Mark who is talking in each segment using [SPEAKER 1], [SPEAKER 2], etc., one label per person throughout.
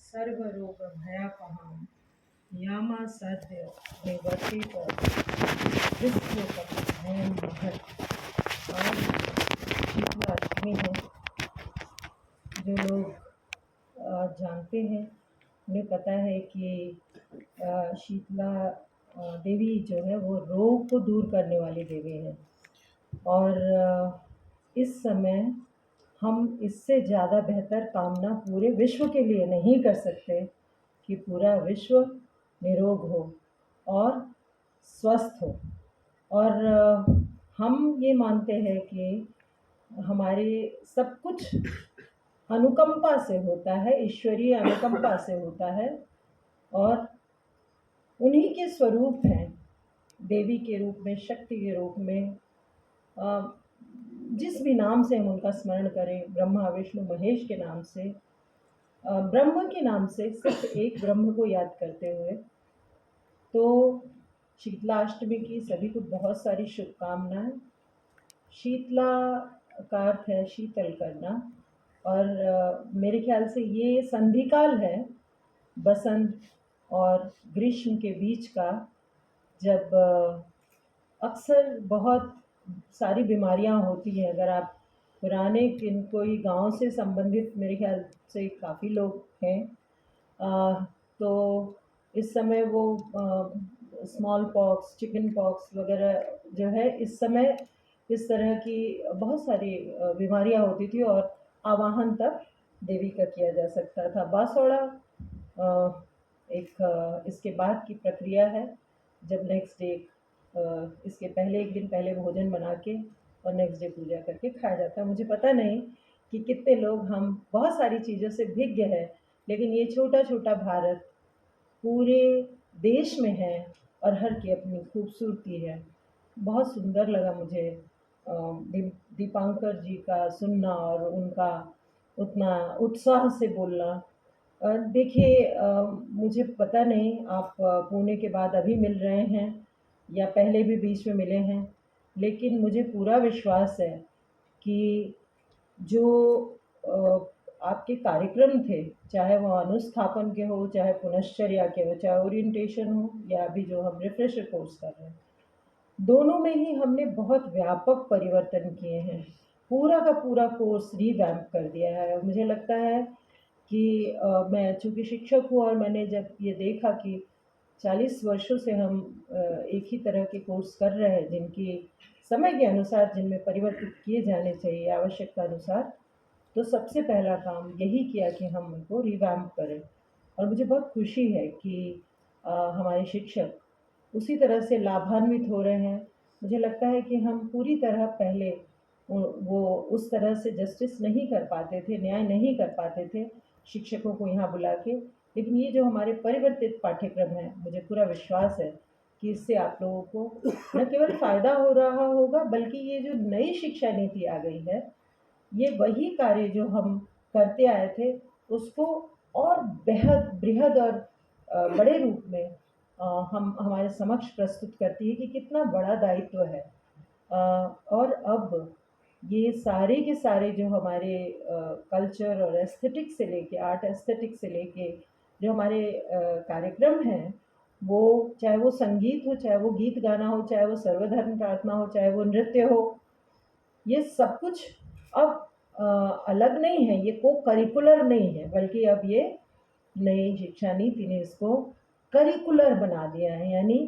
[SPEAKER 1] सर्वरोगभयापहां यामा साध्य देवर्षित विश्वभयं महत्। आज शीतला अष्टमी है। जो लोग जानते हैं उन्हें पता है कि शीतला देवी जो है वो रोग को दूर करने वाली देवी है। और इस समय हम इससे ज़्यादा बेहतर कामना पूरे विश्व के लिए नहीं कर सकते कि पूरा विश्व निरोग हो और स्वस्थ हो। और हम ये मानते हैं कि हमारे सब कुछ अनुकंपा से होता है, ईश्वरीय अनुकंपा से होता है, और उन्हीं के स्वरूप हैं, देवी के रूप में, शक्ति के रूप में। जिस भी नाम से हम उनका स्मरण करें, ब्रह्मा विष्णु महेश के नाम से, ब्रह्म के नाम से, सिर्फ एक ब्रह्म को याद करते हुए। तो शीतला अष्टमी की सभी को बहुत सारी शुभकामनाएं। शीतला का अर्थ है शीतल करना, और मेरे ख्याल से ये संधिकाल है बसंत और ग्रीष्म के बीच का, जब अक्सर बहुत सारी बीमारियां होती हैं। अगर आप पुराने कोई गांव से संबंधित, मेरे ख्याल से काफ़ी लोग हैं, तो इस समय वो स्मॉल पॉक्स, चिकन पॉक्स वगैरह जो है, इस समय इस तरह की बहुत सारी बीमारियां होती थी, और आवाहन तब देवी का किया जा सकता था। बासोड़ा एक इसके बाद की प्रक्रिया है, जब नेक्स्ट डे, इसके पहले एक दिन पहले भोजन बना के और नेक्स्ट डे पूजा करके खाया जाता है। मुझे पता नहीं कि कितने लोग, हम बहुत सारी चीज़ों से भिज्ञ है, लेकिन ये छोटा छोटा भारत पूरे देश में है और हर की अपनी खूबसूरती है। बहुत सुंदर लगा मुझे दीपांकर जी का सुनना और उनका उतना उत्साह से बोलना। देखिए, मुझे पता नहीं आप पुणे के बाद अभी मिल रहे हैं या पहले भी बीच में मिले हैं, लेकिन मुझे पूरा विश्वास है कि जो आपके कार्यक्रम थे, चाहे वो अनुस्थापन के हो, चाहे पुनश्चर्या के हो, चाहे ओरिएंटेशन हो, या अभी जो हम रिफ्रेशर कोर्स कर रहे हैं, दोनों में ही हमने बहुत व्यापक परिवर्तन किए हैं। पूरा का पूरा कोर्स रीवैम्प कर दिया है। और मुझे लगता है कि मैं चूँकि शिक्षक हूँ, और मैंने जब ये देखा कि 40 वर्षों से हम एक ही तरह के कोर्स कर रहे हैं, जिनकी समय के अनुसार जिनमें परिवर्तित किए जाने चाहिए आवश्यकता अनुसार, तो सबसे पहला काम यही किया कि हम उनको रिवैम्प करें। और मुझे बहुत खुशी है कि हमारे शिक्षक उसी तरह से लाभान्वित हो रहे हैं। मुझे लगता है कि हम पूरी तरह पहले वो उस तरह से जस्टिस नहीं कर पाते थे, न्याय नहीं कर पाते थे शिक्षकों को यहाँ बुला के। लेकिन ये जो हमारे परिवर्तित पाठ्यक्रम है, मुझे पूरा विश्वास है कि इससे आप लोगों को न केवल फ़ायदा हो रहा होगा, बल्कि ये जो नई शिक्षा नीति आ गई है, ये वही कार्य जो हम करते आए थे उसको और बेहद बृहद और बड़े रूप में हम हमारे समक्ष प्रस्तुत करती है कि कितना बड़ा दायित्व है। और अब ये सारे के सारे जो हमारे कल्चर और एस्थेटिक से लेके, आर्ट एस्थेटिक से लेके जो हमारे कार्यक्रम हैं, वो चाहे वो संगीत हो, चाहे वो गीत गाना हो, चाहे वो सर्वधर्म प्रार्थना हो, चाहे वो नृत्य हो, ये सब कुछ अब अलग नहीं है, ये को करिकुलर नहीं है, बल्कि अब ये नई शिक्षा नीति ने इसको करिकुलर बना दिया है। यानी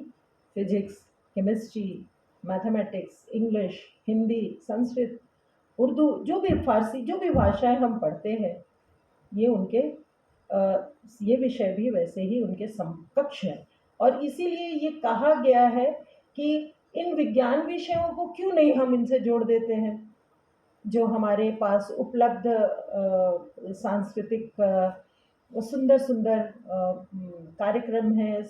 [SPEAKER 1] physics, chemistry, mathematics, English, Hindi, Sanskrit, Urdu, जो भी फारसी, जो भी भाषाएं हम पढ़ते हैं, ये उनके ये विषय भी वैसे ही उनके समकक्ष है। और इसीलिए ये कहा गया है कि इन विज्ञान विषयों को क्यों नहीं हम इनसे जोड़ देते हैं, जो हमारे पास उपलब्ध सांस्कृतिक सुंदर सुंदर कार्यक्रम है,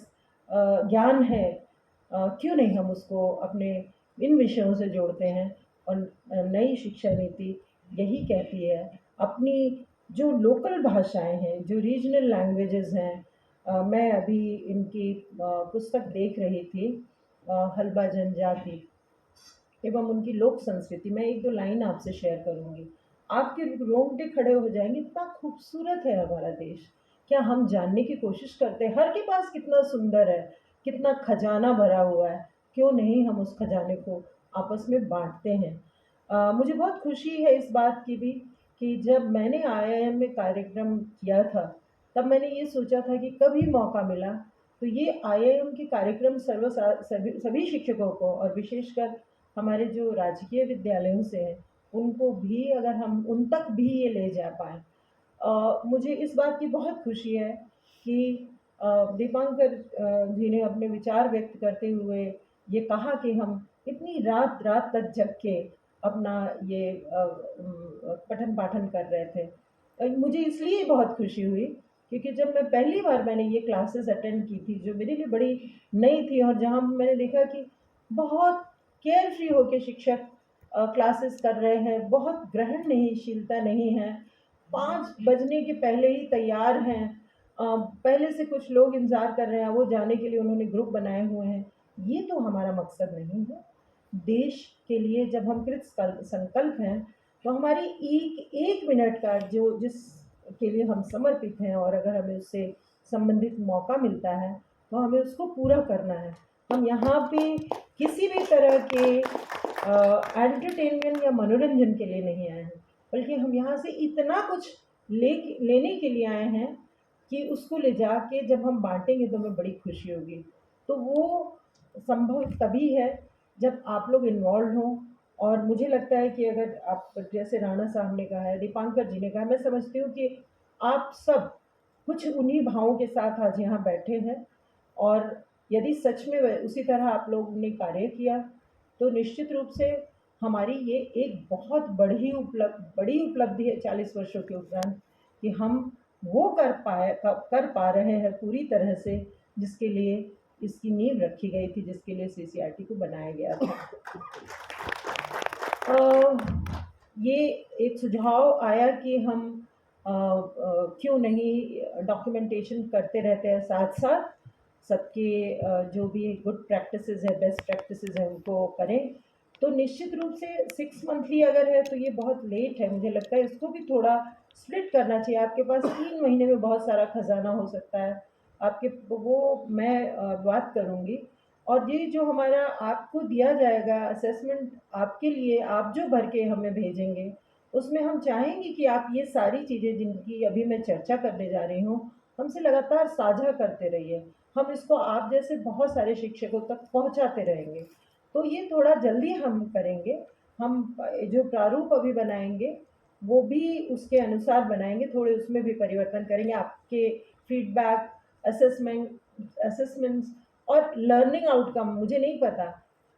[SPEAKER 1] ज्ञान है, क्यों नहीं हम उसको अपने इन विषयों से जोड़ते हैं। और नई शिक्षा नीति यही कहती है, अपनी जो लोकल भाषाएं हैं, जो रीजनल लैंग्वेजेस हैं, मैं अभी इनकी पुस्तक देख रही थी, हल्बा जनजाति एवं उनकी लोक संस्कृति। मैं एक दो लाइन आपसे शेयर करूंगी, आपके रोंगटे खड़े हो जाएंगे। इतना खूबसूरत है हमारा देश क्या हम जानने की कोशिश करते हैं? हर के पास कितना सुंदर है, कितना खजाना भरा हुआ है, क्यों नहीं हम उस खजाने को आपस में बाँटते हैं? मुझे बहुत खुशी है इस बात की भी कि जब मैंने आईआईएम में कार्यक्रम किया था, तब मैंने ये सोचा था कि कभी मौका मिला, तो ये आईआईएम के कार्यक्रम सभी सभी शिक्षकों को और विशेषकर हमारे जो राजकीय विद्यालयों से हैं, उनको भी अगर हम उन तक भी ये ले जा पाएँ। मुझे इस बात की बहुत खुशी है कि दीपांकर जी ने अपने विचार व्यक्त करते हुए ये कहा कि हम इतनी रात-रात तक जग के अपना ये पठन-पाठन कर रहे थे। मुझे इसलिए बहुत खुशी हुई क्योंकि जब मैं पहली बार मैंने ये क्लासेस अटेंड की थी, जो मेरे लिए बड़ी नई थी और जहाँ मैंने देखा कि बहुत केयर फ्री होके शिक्षक क्लासेस कर रहे हैं, बहुत ग्रहणशीलता नहीं है। 5 बजने के पहले ही तैयार हैं। पहले से कुछ लोग इंतज़ार कर रहे हैं, वो जाने के लिए उन्होंने ग्रुप बनाए हुए हैं। ये तो हमारा मकसद नहीं है। देश के लिए जब हम संकल्प हैं, तो हमारी एक मिनट का जिसके लिए हम समर्पित हैं और अगर हमें उससे संबंधित मौका मिलता है, तो हमें उसको पूरा करना है। हम यहाँ पे किसी भी तरह के एंटरटेनमेंट या मनोरंजन के लिए नहीं आए हैं, बल्कि हम यहाँ से इतना कुछ लेने के लिए आए हैं कि उसको ले जाके जब हम बाँटेंगे तो हमें बड़ी खुशी होगी। तो वो संभव तभी है जब आप लोग इन्वॉल्व हों और मुझे लगता है कि अगर आप जैसे राणा साहब ने कहा है, दीपांकर जी ने कहा, मैं समझती हूँ कि आप सब कुछ उन्हीं भावों के साथ आज यहाँ बैठे हैं और यदि सच में उसी तरह आप लोगों ने कार्य किया, तो निश्चित रूप से हमारी ये एक बहुत बड़ी उपलब्धि है 40 वर्षों के उपरांत कि हम वो कर पा रहे हैं पूरी तरह से जिसके लिए इसकी नींव रखी गई थी, जिसके लिए सीसीआरटी को बनाया गया था। ये एक सुझाव आया कि हम क्यों नहीं डॉक्यूमेंटेशन करते रहते हैं साथ-साथ सबके जो भी गुड प्रैक्टिसेस है, बेस्ट प्रैक्टिसेस है उनको करें। तो निश्चित रूप से 6 मंथली अगर है तो ये बहुत लेट है, मुझे लगता है इसको भी थोड़ा स्प्लिट करना चाहिए। आपके पास 3 महीने में बहुत सारा खजाना हो सकता है। आपके वो मैं बात करूँगी और ये जो हमारा आपको दिया जाएगा असेसमेंट आपके लिए आप जो भर के हमें भेजेंगे, उसमें हम चाहेंगे कि आप ये सारी चीज़ें जिनकी अभी मैं चर्चा करने जा रही हूँ, हमसे लगातार साझा करते रहिए। हम इसको आप जैसे बहुत सारे शिक्षकों तक पहुँचाते रहेंगे। तो ये थोड़ा जल्दी हम करेंगे। हम जो प्रारूप अभी बनाएँगे, वो भी उसके अनुसार बनाएँगे, थोड़े उसमें भी परिवर्तन करेंगे। आपके फीडबैक, असेसमेंट्स और लर्निंग आउटकम मुझे नहीं पता,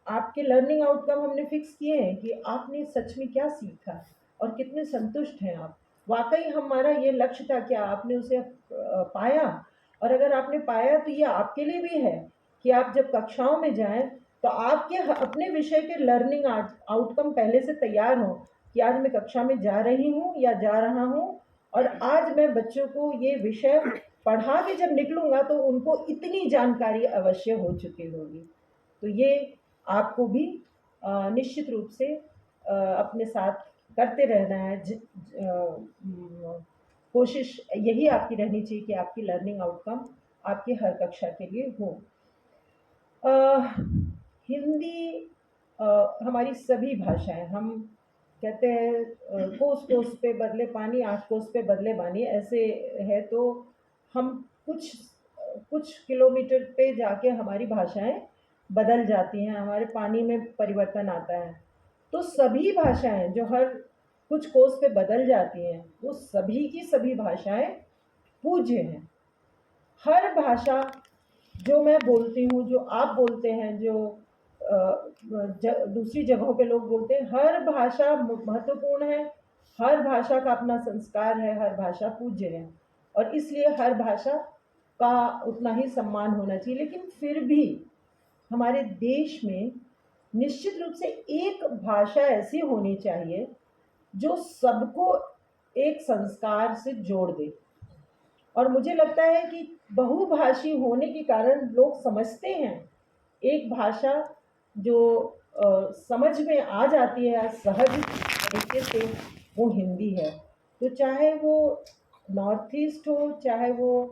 [SPEAKER 1] आपके लर्निंग आउटकम हमने फिक्स किए हैं कि आपने सच में क्या सीखा और कितने संतुष्ट हैं आप। वाक़ई हमारा ये लक्ष्य था कि आपने उसे पाया और अगर आपने पाया तो ये आपके लिए भी है कि आप जब कक्षाओं में जाएँ तो आपके अपने विषय के लर्निंग आउटकम पहले से तैयार हों कि आज मैं कक्षा में जा रही हूँ या जा रहा हूँ और आज मैं बच्चों को ये विषय पढ़ा के जब निकलूँगा तो उनको इतनी जानकारी अवश्य हो चुकी होगी। तो ये आपको भी निश्चित रूप से अपने साथ करते रहना है। कोशिश यही आपकी रहनी चाहिए कि आपकी लर्निंग आउटकम आपकी हर कक्षा के लिए हो। हिंदी हमारी सभी भाषाएँ हम कहते हैं कोस-कोस पे बदले पानी, 8 कोस पे बदले बानी ऐसे है तो हम कुछ किलोमीटर पे जाके हमारी भाषाएँ बदल जाती हैं, हमारे पानी में परिवर्तन आता है। तो सभी भाषाएँ जो हर कुछ कोस पे बदल जाती हैं, वो सभी की सभी भाषाएँ पूज्य हैं। हर भाषा जो मैं बोलती हूँ, जो आप बोलते हैं, जो दूसरी जगहों पे लोग बोलते हैं, हर भाषा महत्वपूर्ण है, हर भाषा का अपना संस्कार है, हर भाषा पूज्य है और इसलिए हर भाषा का उतना ही सम्मान होना चाहिए। लेकिन फिर भी हमारे देश में निश्चित रूप से एक भाषा ऐसी होनी चाहिए, जो सबको एक संस्कार से जोड़ दे। और मुझे लगता है कि बहुभाषी होने के कारण लोग समझते हैं एक भाषा जो समझ में आ जाती है सहज तरीके से, वो हिंदी है। तो चाहे वो नॉर्थ ईस्ट हो, चाहे वो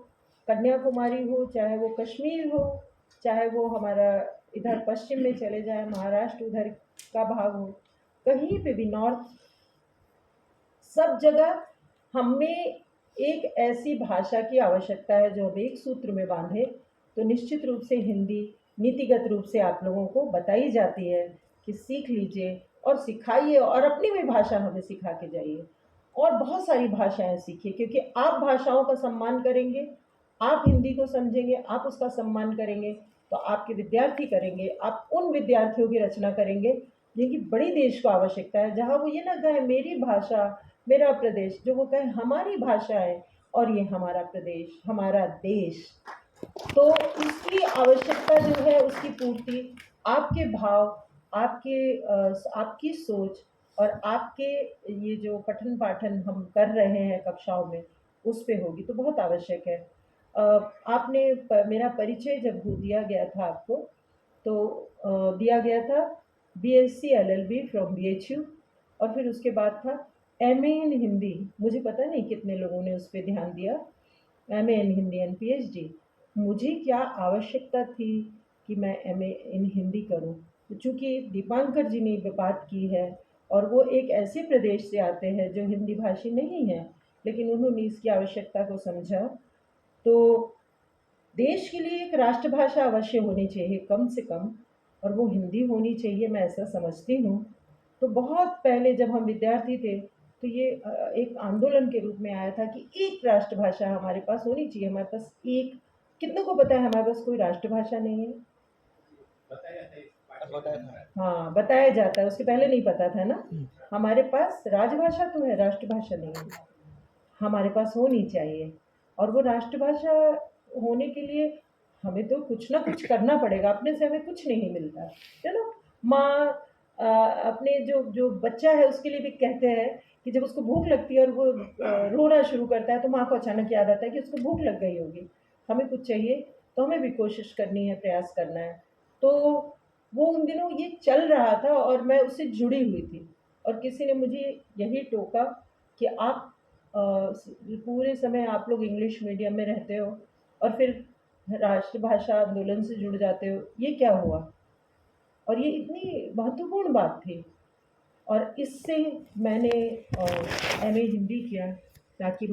[SPEAKER 1] कन्याकुमारी हो, चाहे वो कश्मीर हो, चाहे वो हमारा इधर पश्चिम में चले जाए, महाराष्ट्र उधर का भाग हो, कहीं पे भी नॉर्थ, सब जगह हमें एक ऐसी भाषा की आवश्यकता है जो हम एक सूत्र में बांधे। तो निश्चित रूप से हिंदी नीतिगत रूप से आप लोगों को बताई जाती है कि सीख लीजिए और सिखाइए, और अपनी भी भाषा हमें सिखा के जाइए, और बहुत सारी भाषाएं सीखिए, क्योंकि आप भाषाओं का सम्मान करेंगे, आप हिंदी को समझेंगे, आप उसका सम्मान करेंगे, तो आपके विद्यार्थी करेंगे, आप उन विद्यार्थियों की रचना करेंगे जिनकी बड़ी देश को आवश्यकता है, जहाँ वो ये ना कहे मेरी भाषा मेरा प्रदेश, जो वो कहे हमारी भाषा है और ये हमारा प्रदेश हमारा देश। तो उसकी आवश्यकता जो है उसकी पूर्ति आपके भाव, आपकी सोच और आपके ये जो पठन पाठन हम कर रहे हैं कक्षाओं में उस पे होगी, तो बहुत आवश्यक है। आपने मेरा परिचय जब दिया गया था आपको, तो दिया गया था BSc LLB फ्रॉम BHU, और फिर उसके बाद था MA इन हिंदी। मुझे पता नहीं कितने लोगों ने उस पर ध्यान दिया। MA in Hindi and PhD। मुझे क्या आवश्यकता थी कि मैं MA इन हिंदी करूं? चूँकि दीपांकर जी ने बात की है, और वो एक ऐसे प्रदेश से आते हैं जो हिंदी भाषी नहीं है, लेकिन उन्होंने इसकी आवश्यकता को समझा। तो देश के लिए एक राष्ट्रभाषा अवश्य होनी चाहिए कम से कम, और वो हिंदी होनी चाहिए, मैं ऐसा समझती हूँ। तो बहुत पहले जब हम विद्यार्थी थे, तो ये एक आंदोलन के रूप में आया था कि एक राष्ट्रभाषा हमारे पास होनी चाहिए। हमारे पास एक, कितनों को पता है हमारे पास कोई राष्ट्रभाषा नहीं है? हाँ, बताया जाता है, उसके पहले नहीं पता था ना। हमारे पास राजभाषा तो है, राष्ट्रभाषा नहीं है। हमारे पास होनी चाहिए, और वो राष्ट्रभाषा होने के लिए हमें तो कुछ ना कुछ करना पड़ेगा, अपने से हमें कुछ नहीं मिलता, है ना। माँ अपने जो जो बच्चा है उसके लिए भी कहते हैं कि जब उसको भूख लगती है और वो रोना शुरू करता है, तो माँ को अचानक याद आता है कि उसको भूख लग गई होगी, हमें कुछ चाहिए, तो हमें भी कोशिश करनी है, प्रयास करना है। तो वो उन दिनों ये चल रहा था और मैं उससे जुड़ी हुई थी, और किसी ने मुझे यही टोका कि आप पूरे समय आप लोग इंग्लिश मीडियम में रहते हो और फिर राष्ट्रभाषा आंदोलन से जुड़ जाते हो, ये क्या हुआ? और ये इतनी महत्वपूर्ण बात थी, और इससे मैंने MA हिंदी किया ताकि